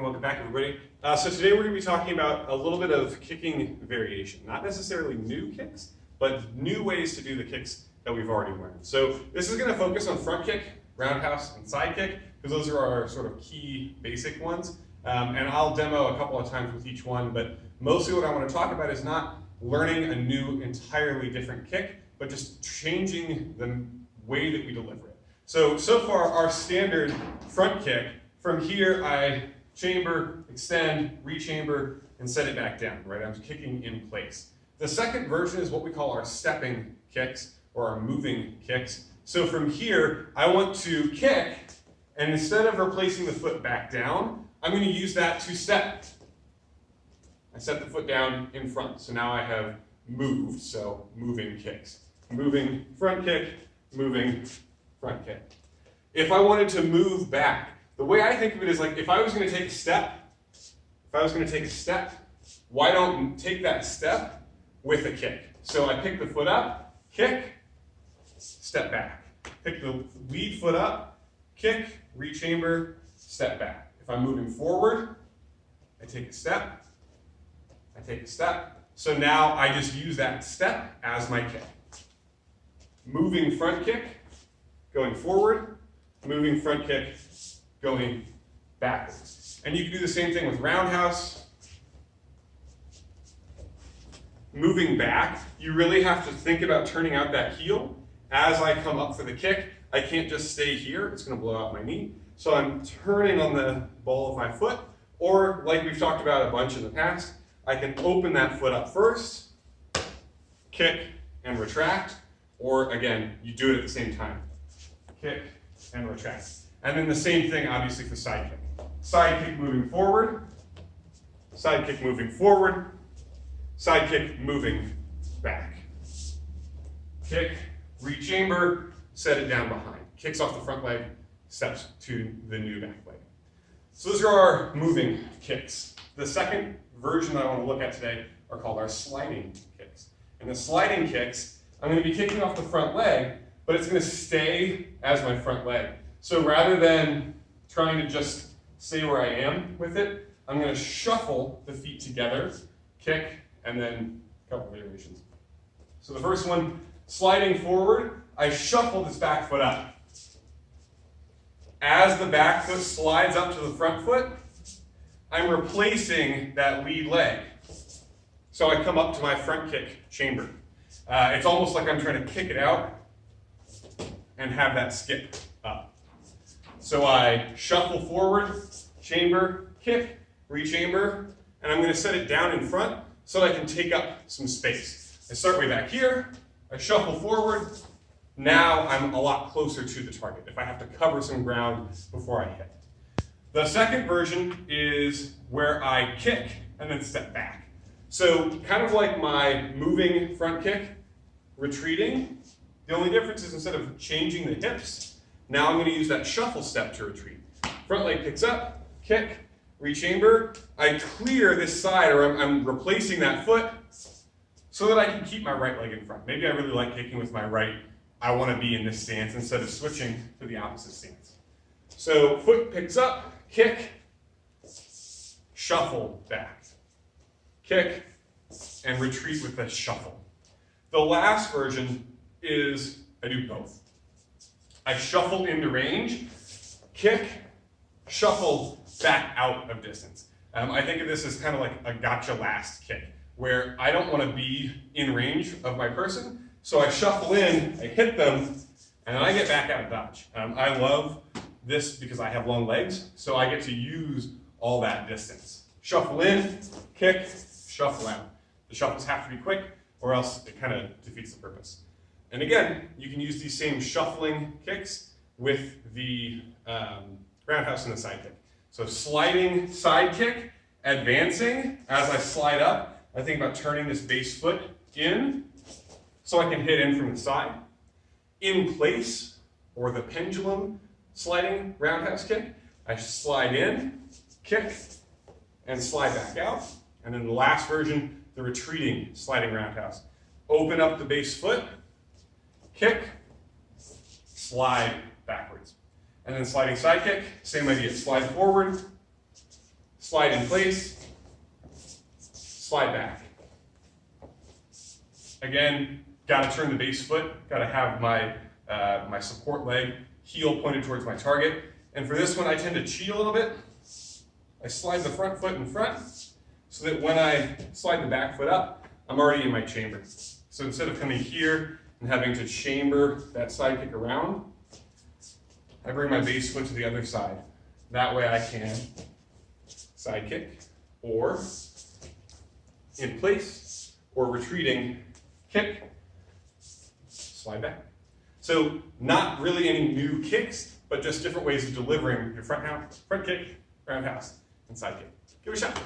and welcome back, everybody. So today we're going to be talking about a little bit of kicking variation. Not necessarily new kicks, but new ways to do the kicks that we've already learned. So this is going to focus on front kick, roundhouse, and side kick, because those are our sort of key basic ones. And I'll demo a couple of times with each one, but mostly what I want to talk about is not learning a new, entirely different kick, but just changing the way that we deliver it. So far our standard front kick, from here I chamber, extend, rechamber, and set it back down, right? I'm kicking in place. The second version is what we call our stepping kicks, or our moving kicks. So from here, I want to kick, and instead of replacing the foot back down, I'm going to use that to step. I set the foot down in front, so now I have moved, so moving kicks. Moving front kick, moving front kick. If I wanted to move back, the way I think of it is like if I was going to take a step, why don't take that step with a kick? So I pick the foot up, kick, step back. Pick the lead foot up, kick, rechamber, step back. If I'm moving forward, I take a step, So now I just use that step as my kick. Moving front kick, going forward, moving front kick, going backwards. And you can do the same thing with roundhouse. Moving back, you really have to think about turning out that heel as I come up for the kick. I can't just stay here, it's going to blow out my knee. So I'm turning on the ball of my foot, or like we've talked about a bunch in the past, I can open that foot up first, kick and retract, or again, you do it at the same time. Kick and retract. And then the same thing, obviously, for side kick. Side kick moving forward, side kick moving forward, side kick moving back. Kick, rechamber, set it down behind. Kicks off the front leg, steps to the new back leg. So those are our moving kicks. The second version that I want to look at today are called our sliding kicks. And the sliding kicks, I'm going to be kicking off the front leg, but it's going to stay as my front leg. So rather than trying to just stay where I am with it, I'm going to shuffle the feet together, kick, and then a couple variations. So the first one, sliding forward, I shuffle this back foot up. As the back foot slides up to the front foot, I'm replacing that lead leg. So I come up to my front kick chamber. It's almost like I'm trying to kick it out and have that skip up. So I shuffle forward, chamber, kick, rechamber, and I'm going to set it down in front so that I can take up some space. I start way back here, I shuffle forward, now I'm a lot closer to the target if I have to cover some ground before I hit. The second version is where I kick and then step back. So kind of like my moving front kick, retreating, the only difference is instead of changing the hips, now I'm going to use that shuffle step to retreat. Front leg picks up, kick, rechamber. I clear this side, or I'm replacing that foot so that I can keep my right leg in front. Maybe I really like kicking with my right. I want to be in this stance instead of switching to the opposite stance. So foot picks up, kick, shuffle back, kick, and retreat with the shuffle. The last version is I do both. I shuffle into range, kick, shuffle back out of distance. I think of this as kind of like a gotcha last kick, where I don't want to be in range of my person, so I shuffle in, I hit them, and then I get back out of dodge. I love this because I have long legs, so I get to use all that distance. Shuffle in, kick, shuffle out. The shuffles have to be quick, or else it kind of defeats the purpose. And again, you can use these same shuffling kicks with the roundhouse and the side kick. So sliding side kick, advancing as I slide up. I think about turning this base foot in so I can hit in from the side. In place, or the pendulum sliding roundhouse kick, I slide in, kick, and slide back out. And then the last version, the retreating sliding roundhouse. Open up the base foot, kick, slide backwards. And then sliding side kick, same idea. Slide forward, slide in place, slide back. Again, got to turn the base foot, got to have my, my support leg, heel pointed towards my target. And for this one, I tend to cheat a little bit. I slide the front foot in front so that when I slide the back foot up, I'm already in my chamber. So instead of coming here and having to chamber that side kick around, I bring my base foot to the other side. That way I can side kick, or in place, or retreating kick, slide back. So not really any new kicks, but just different ways of delivering your front kick, roundhouse, and side kick. Give it a shot.